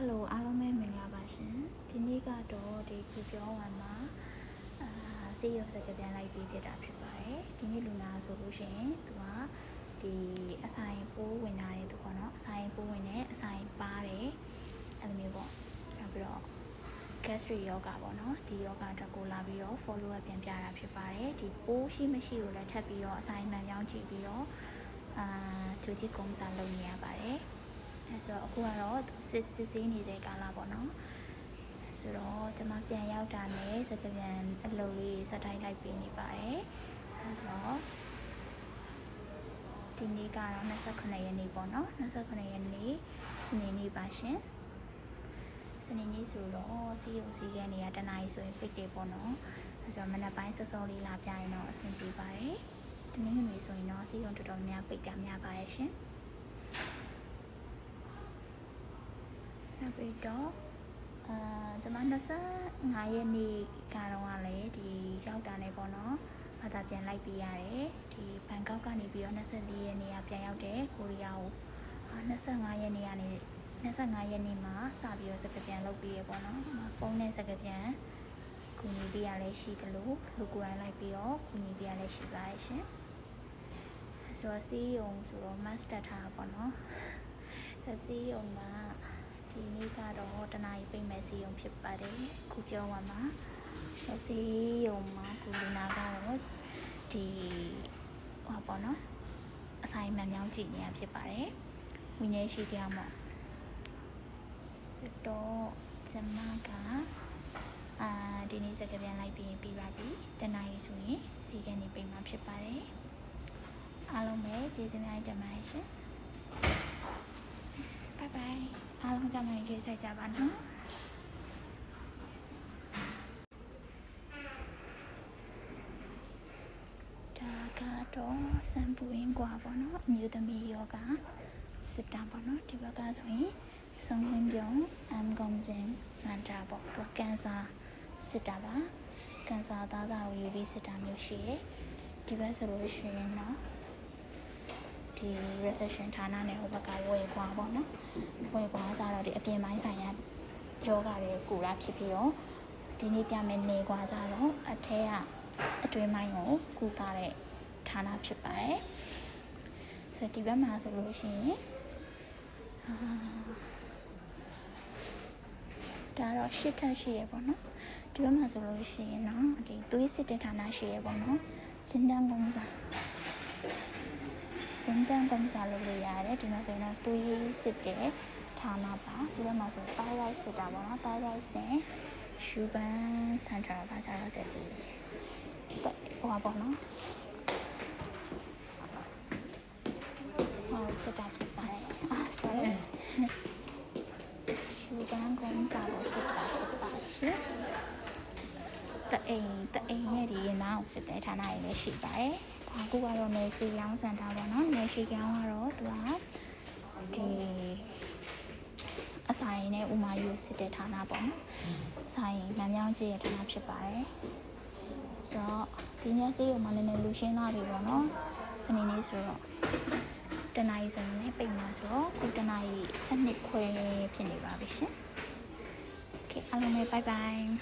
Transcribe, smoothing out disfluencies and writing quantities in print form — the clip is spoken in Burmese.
Hello အားလုံးပဲမင်္ဂလာပါရှင်ဒီနေ့ကတော့ဒီခုပြောဝမ်းမှာဆေးရုံစကားပြန်လိုက်ပြီးဖြစ်တာဖြစ်ပါတယ်ဒီနေ့လူနာဆိုလို့ရှိရင်သူကဒီအဆိုင်ပိုးဝင်လာတဲ့သူပေါ့နော်အဆိုင်ပိုးဝင်တဲ့အဆိုင်ပါတယ်အဲ့လိုမျိုးပေါ့နောက်ပြီးတော့ gastric ယောဂပေါ့နော်ဒီယောဂအတွက်ကိုလာပြီးတော့ follow up ပြန်ပြတာဖြစ်ပါတယ်ဒီပိုးရှိမရှိကိုလည်းထပ်ပြီးတော့အဆိုင်မှန်ပြောင်းကြည့်ပြီးတော့သူကြီးကုန်းစားလုပ်နေရပါတယ်အဲဆိုတော့အခုကတော့စစ်ဆေးနေတဲ့ကာလပေါ့နော်ဆိုတော့ကျွန်မပြန်ရောက်တာနဲ့စကားပြန်အလုပ်လေးစတိုက်လိုက်ပြီးနေပါတယ်အဲဆိုတော့ဒီနေ့ကတော့29ရက်နေ့ပေါ့နော်29ရက်နေ့စနေနေ့ပါရှင်စနေနေ့ဆိုတော့စီယုံစီခဲနေရတနားကြီးဆိုရင်ပိတ်တယ်ပေါ့နော်အဲဆိုတော့မနက်ပိုင်းစောစောလေးလာပြရင်တော့အဆင်ပြေပါတယ်ဒီနေ့နေ့ဆိုရင်တော့စီယုံတော်တော်များပိတ်တာများပါရဲ့ရှင်နောက်ပြီးတော့ကျွန်မ25ရက်နေ့ကတော့လည်းဒီရောက်တာနေပေါ့နော်ဘာသာပြန်လိုက်ပြရတယ်ဒီဘန်ကောက်ကနေပြီးတော့24ရက်နေ့ကပြန်ရောက်တယ်ကိုရီးယားကို25ရက်နေ့ကနေ25ရက်နေ့မှာစပြီးတော့စကားပြန်လုပ်ပြီးရပေါ့နော်ဖုန်းနဲ့စကားပြန်ကူညီပေးရလဲရှိတယ်လို့လူကိုယ်တိုင်လိုက်ပြီးတော့ကူညီပေးရလဲရှိပါရဲ့ရှင်ဆိုတော့စီးရုံဆိုတော့ master ထားတာပေါ့နော်စီးရုံမှာဒီနေ့ကတော့တနားရီပိတ်မဲ့စီယုံဖြစ်ပါတယ်ခုပြောပါမှာစီယုံမှာခုလူနာကတော့ဒီဟောပေါ့နော်အဆိုင်မှန်မြောင်းကြည့်နေရဖြစ်ပါတယ်ဝင်းနေရှိကြမှာစစ်တော့ဇမကဒီနေ့စကားပြန်လိုက်ပြီးပါပြီတနားရီဆိုရင်စီကနေပိတ်မှာဖြစ်ပါတယ်အားလုံးပဲကျေးဇူးများတင်ပါတယ်ရှင်ဘိုင်ဘိုင်အားလုံးကြမ်းနိုင်ကြကြပါနော်ဒါကတော့စံပူရင်းกว่าပေါ့နော်အမျိုးသမီးယောဂစစ်တာပေါ့နော်ဒီဘက်ကဆိုရင်စုံလင်းပြုံးကုန်ချင်းစန်တာပေါ့သူကန်ဆာစစ်တာပါကန်ဆာသားစာကိုယူပြီးစစ်တာမျိုးရှိတယ်ဒီဘက်ဆိုလို့ရှိရင်တော့ဒီ recession ဌာနနဲ့ဟိုဘက်ကဝယ်ကွာပေါ့နော်ဝယ်ကွာကြတော့ဒီအပြင်ပိုင်းဆိုင်ရာယောဂတွေကိုလာဖြစ်ပြီးတော့ဒီနေ့ပြမယ်နေကွာကြတော့အထက်ကအတွင်းပိုင်းကိုကူတာတဲ့ဌာနဖြစ်ပါတယ်ဆိုတော့ဒီဘက်မှာဆိုလို့ရှိရင်ဒါတော့ရှစ်ထက်ရှိရပေါ့နော်ဒီဘက်မှာဆိုလို့ရှိရင်တော့ဒီသွေးစစ်တဲ့ဌာနရှိရပေါ့နော်စင်တန်းကုန်းစာစင်တန်းကုန်းစာလုပ်လို့ရတယ်ဒီမှာဆိုရင်တော့သွေးစစ်တဲ့ဌာနပါဒီဘက်မှာဆို thyroid စစ်တာပေါ့နော် thyroid နဲ့ရှူပန်းစန်တာပါကြတော့တဲ့ဒီဟိုပါပေါ့နော်စစ်တာဖြစ်ပါတယ်sorry ရှူပန်းကုန်းစာကိုစစ်တာဖြစ်ပါရှင်တအိမ်ရဲ့ဒီရင်သားကိုစစ်တဲ့ဌာနတွေလည်းရှိပါတယ်အခုကတော့နေရှိကောင်းစံထားပါတော့နေရှိကောင်းကတော့သူကဒီအဆိုင်နဲ့ဥမာယူစစ်တဲ့ဌာနပေါ့နော်ဆိုင်မှန်မြောင်းကြည့်ရတဲ့ဌာနဖြစ်ပါတယ်ဆိုတော့ဒီညစီကိုမှလည်းလူရှင်းသွားပြီပေါ့နော်စနေနေ့ဆိုတော့တနားရီဆိုရင်ပိတ်မှာဆိုတော့ခုတနားရီ7ခွဲဖြစ်နေပါပြီရှင်โอเคအားလုံးပဲ bye bye